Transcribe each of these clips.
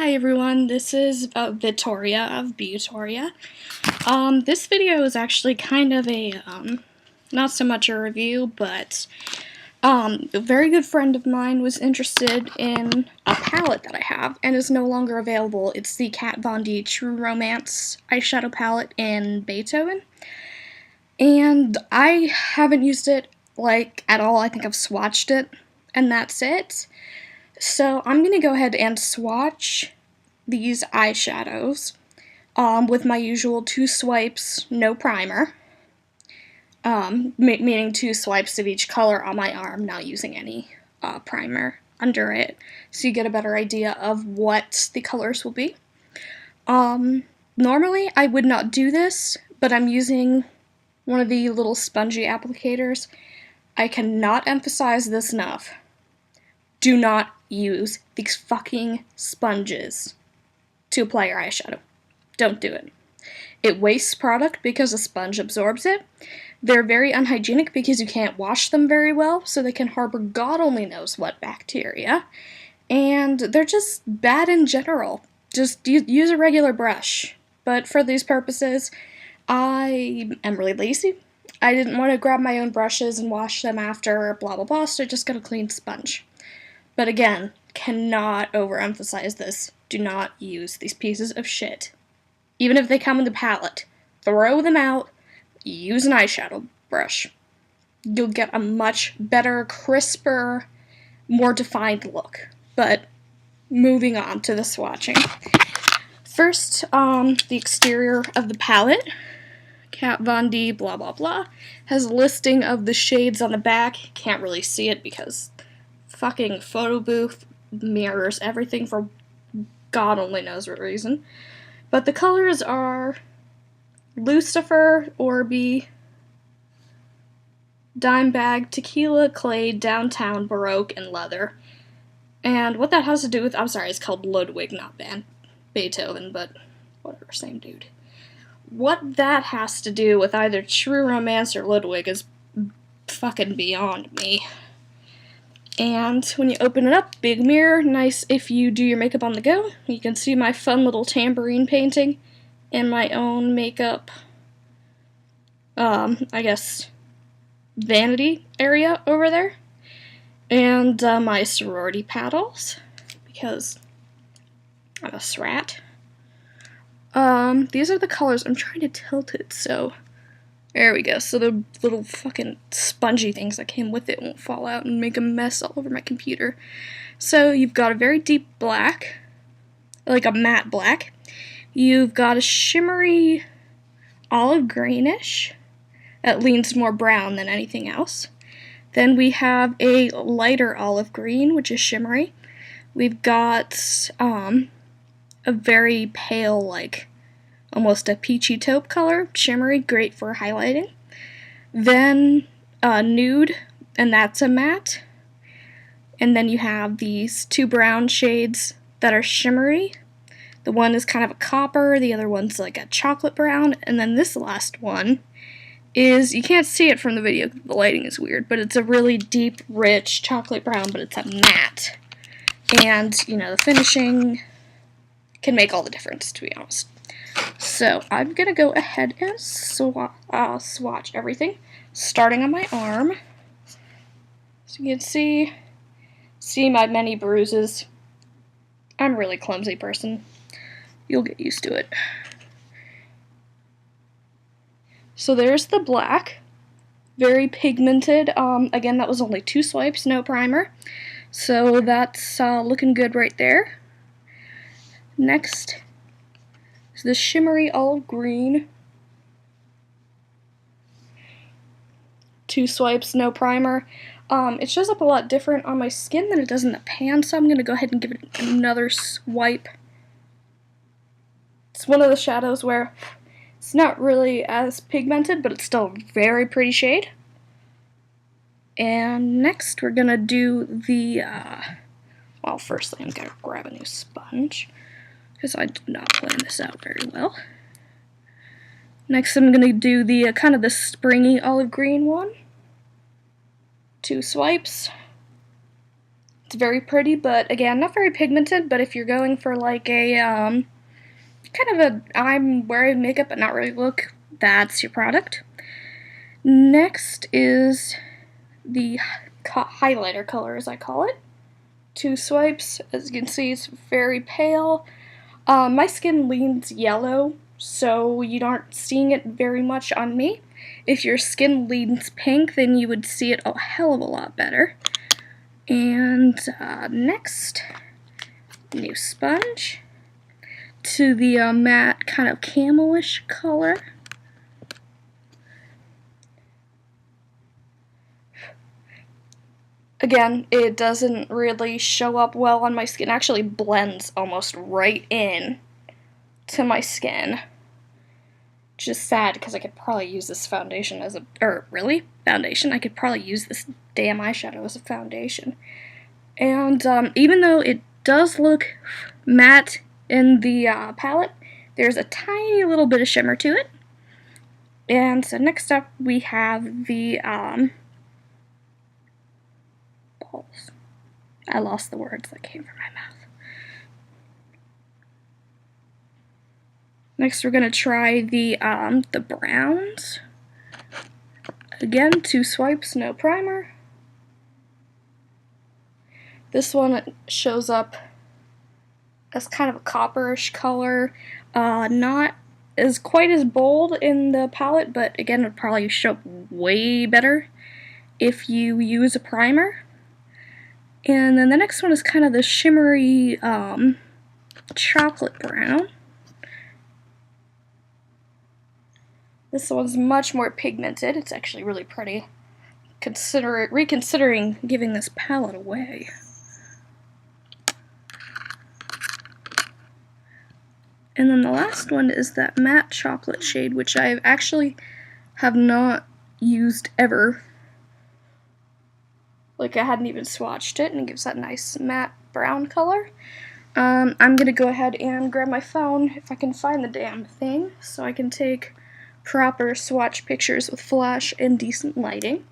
Hi everyone, this is Victoria of Beautoria. This video is actually kind of a, not so much a review, but a very good friend of mine was interested in a palette that I have and is no longer available. It's the Kat Von D True Romance eyeshadow palette in Beethoven. And I haven't used it, at all. I think I've swatched it, and that's it. So I'm going to go ahead and swatch these eyeshadows with my usual 2 swipes, no primer, meaning 2 swipes of each color on my arm, not using any primer under it, so you get a better idea of what the colors will be. Normally I would not do this, but I'm using one of the little spongy applicators. I cannot emphasize this enough. Do not use these fucking sponges to apply your eyeshadow. Don't do it. It wastes product because a sponge absorbs it. They're very unhygienic because you can't wash them very well, so they can harbor God only knows what bacteria. And they're just bad in general. Just use a regular brush. But for these purposes, I am really lazy. I didn't want to grab my own brushes and wash them after, blah blah blah, so I just got a clean sponge. But again, cannot overemphasize this. Do not use these pieces of shit. Even if they come in the palette, throw them out, use an eyeshadow brush. You'll get a much better, crisper, more defined look. But moving on to the swatching. First, the exterior of the palette, Kat Von D blah blah blah, has a listing of the shades on the back. Can't really see it because fucking photo booth mirrors everything for God only knows what reason. But the colors are Lucifer, Orby, Dime Bag, Tequila, Clay, Downtown, Baroque, and Leather. And what that has to do with, I'm sorry, it's called Ludwig, not Beethoven, but whatever, same dude. What that has to do with either True Romance or Ludwig is fucking beyond me. And when you open it up, big mirror, nice if you do your makeup on the go. You can see my fun little tambourine painting and my own makeup, I guess, vanity area over there. And my sorority paddles, because I'm a srat. These are the colors. I'm trying to tilt it so... There we go, so the little fucking spongy things that came with it won't fall out and make a mess all over my computer. So you've got a very deep black, like a matte black. You've got a shimmery olive greenish that leans more brown than anything else. Then we have a lighter olive green, which is shimmery. We've got a very pale, like almost a peachy taupe color, shimmery, great for highlighting. Then nude, and that's a matte. And then you have these 2 brown shades that are shimmery. The one is kind of a copper, the other one's like a chocolate brown, and then this last one is, you can't see it from the video, the lighting is weird, but it's a really deep, rich chocolate brown, but it's a matte. And, you know, the finishing can make all the difference, to be honest. So I'm going to go ahead and swatch everything, starting on my arm. So you can see my many bruises. I'm a really clumsy person. You'll get used to it. So there's the black, very pigmented. Again, that was only 2 swipes, no primer. So that's looking good right there. Next, the shimmery olive green. 2 swipes, no primer. It shows up a lot different on my skin than it does in the pan, so I'm going to go ahead and give it another swipe. It's one of the shadows where it's not really as pigmented, but it's still a very pretty shade. And next we're going to do the, well, firstly I'm going to grab a new sponge, because I did not plan this out very well. Next I'm going to do the kind of the springy olive green one. 2 swipes. It's very pretty, but again, not very pigmented, but if you're going for like a, kind of a I'm wearing makeup but not really look, that's your product. Next is the highlighter color, as I call it. 2 swipes. As you can see, it's very pale. My skin leans yellow, so you aren't seeing it very much on me. If your skin leans pink, then you would see it a hell of a lot better. And next, new sponge to the matte kind of camelish color. Again, it doesn't really show up well on my skin. It actually blends almost right in to my skin. Just sad, because I could probably use this foundation as a, foundation? I could probably use this damn eyeshadow as a foundation. And even though it does look matte in the palette, there's a tiny little bit of shimmer to it. And so next up we have the balls. I lost the words that came from my mouth. Next we're going to try the browns. Again, 2 swipes, no primer. This one shows up as kind of a copperish color, not as quite as bold in the palette, but again, it would probably show up way better if you use a primer. And then the next one is kind of the shimmery chocolate brown. This one's much more pigmented. It's actually really pretty. Reconsidering giving this palette away. And then the last one is that matte chocolate shade, which I actually have not used ever. Like, I hadn't even swatched it, and it gives that nice matte brown color. I'm gonna go ahead and grab my phone, if I can find the damn thing, so I can take proper swatch pictures with flash and decent lighting.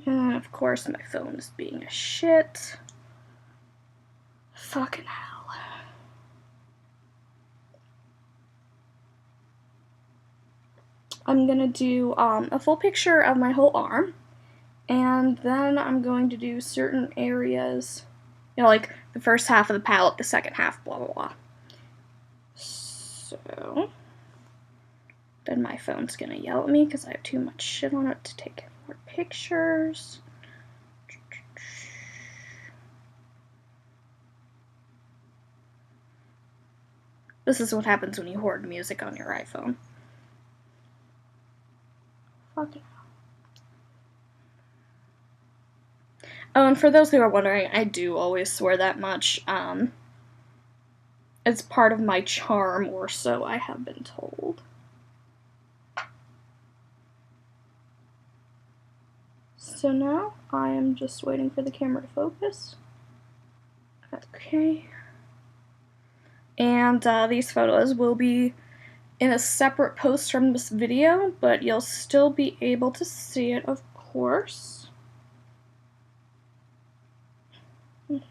And of course my phone is being a shit. Fucking hell. I'm gonna do a full picture of my whole arm, and then I'm going to do certain areas, you know, like the first half of the palette, the second half, blah blah blah. So then my phone's gonna yell at me because I have too much shit on it to take more pictures. This is what happens when you hoard music on your iPhone. Fucking hell. Oh, and for those who are wondering, I do always swear that much. It's part of my charm, or so I have been told. So now I am just waiting for the camera to focus. Okay. And these photos will be in a separate post from this video, but you'll still be able to see it, of course. And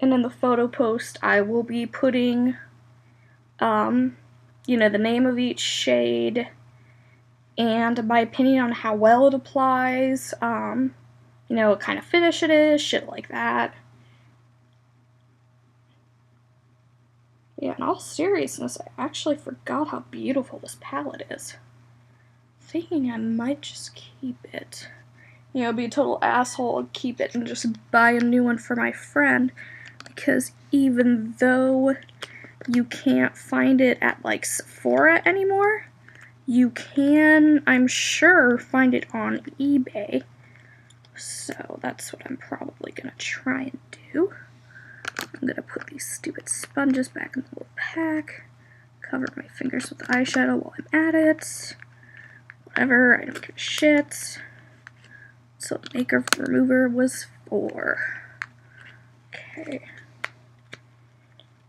in the photo post, I will be putting, you know, the name of each shade and my opinion on how well it applies, you know, what kind of finish it is, shit like that. Yeah, in all seriousness, I actually forgot how beautiful this palette is. Thinking I might just keep it. You know, be a total asshole and keep it and just buy a new one for my friend, because even though you can't find it at, like, Sephora anymore, you can, I'm sure, find it on eBay. So that's what I'm probably gonna try and do. I'm gonna put these stupid sponges back in the little pack, cover my fingers with eyeshadow while I'm at it. Whatever, I don't give a shit. So makeup remover was for. Okay.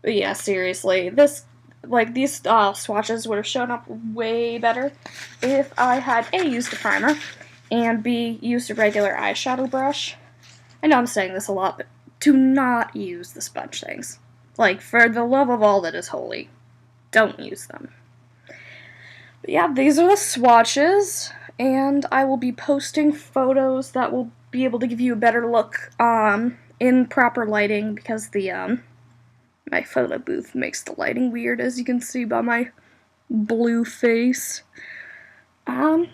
But yeah, seriously, these swatches would have shown up way better if I had A, used a primer, and B, used a regular eyeshadow brush. I know I'm saying this a lot, but do not use the sponge things. Like, for the love of all that is holy, don't use them. But yeah, these are the swatches, and I will be posting photos that will be able to give you a better look in proper lighting, because the my photo booth makes the lighting weird, as you can see by my blue face. And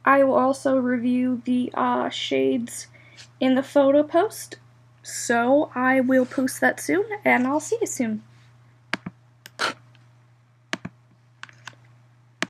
I will also review the shades in the photo post, so I will post that soon, and I'll see you soon.